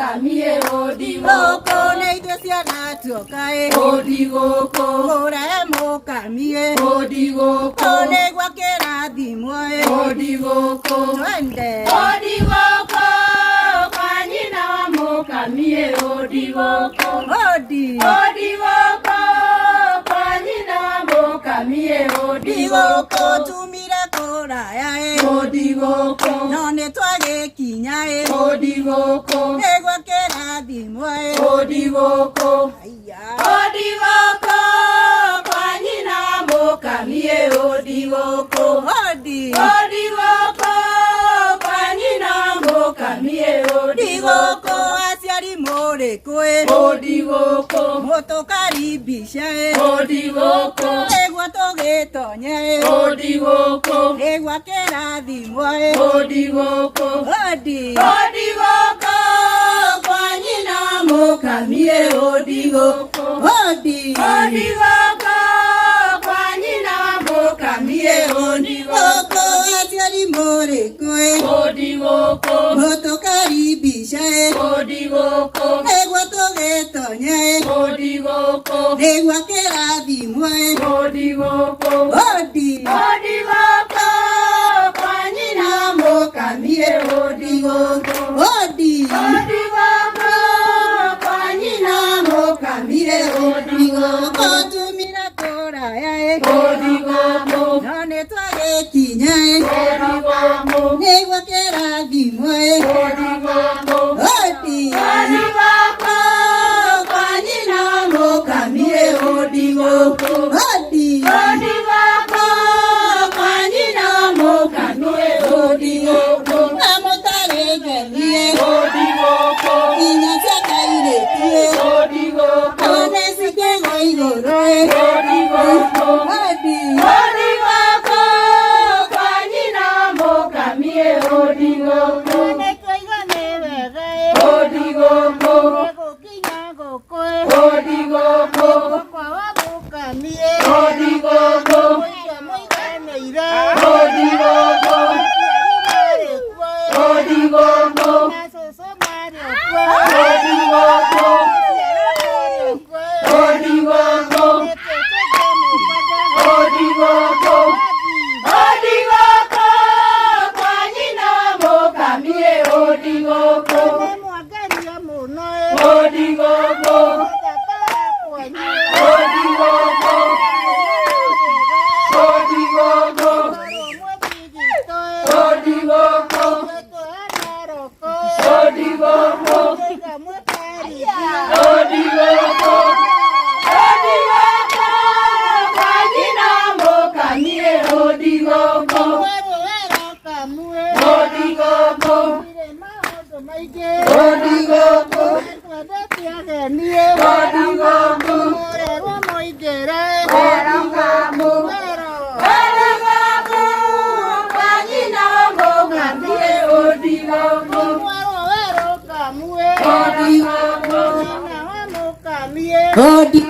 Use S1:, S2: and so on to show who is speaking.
S1: kamie odigoko
S2: neitwecia natuokae
S1: odigoko
S2: muremo kamie
S1: odigoko
S2: negwa kirathimwoe
S1: odigoko
S2: twende
S1: odigoko kwanyina wa mukamie odigoko odigoko kwanyina wa mukamie odigoko
S2: tumire kurayae
S1: odigoko
S2: none twagikinyae
S1: odigoko
S2: negwa kirathimwoe
S1: odigoko
S2: aya
S1: odigoko kwanyina wa mukamie odigoko odigoko kwanyina wa mukamie odigoko
S2: aciari murikwe
S1: odigoko
S2: mutukaribishae
S1: odigoko
S2: negwa tugitonyae
S1: odigoko
S2: negwa kirathimwoe
S1: odigoko odigoko kwanyina wa mukamie odigoko odigoko kwanyina wa mukamie odigoko
S2: aciari murikwe
S1: odigoko
S2: mutukaribishae
S1: odigoko
S2: negwa tugitonyae
S1: odigoko
S2: negwa kirathimwoe
S1: odigoko
S2: odigoko
S1: kwanyina wa mukamie odigoko odigoko kwanyina wa mukamie odigoko
S2: tumira kurayae
S1: odigoko
S2: none twagikinyae
S1: odigoko
S2: negwa kirathimwoe
S1: odigoko odigoko kwanyina wa mukamie odigoko odigoko kwanyina wa mukamie odigoko
S2: namutaregethie
S1: odigoko
S2: inya ciakairetie
S1: odigoko
S2: one cikigwo igũrũe
S1: odigoko odigoko kwanyina wa mukamie odigoko
S2: nĩtwaigane wega
S1: odigoko
S2: gũkinya ngũkũĩ
S1: odigoko
S2: kwa wamukamie
S1: odigoko
S2: mũiganĩire
S1: odigoko odigoko
S2: na cũcũ marĩ okuo
S1: odigoko odigoko odigoko odigoko kwanyina wa mukamie odigoko
S2: mwangaria mũno
S1: odigoko odigoko odigoko odigoko odigoko odigoko odigoko kwanyina wa mukamie odigoko odigoko odigoko odigoko odigoko kwanyina wa mukamie odigoko odigoko
S2: Odi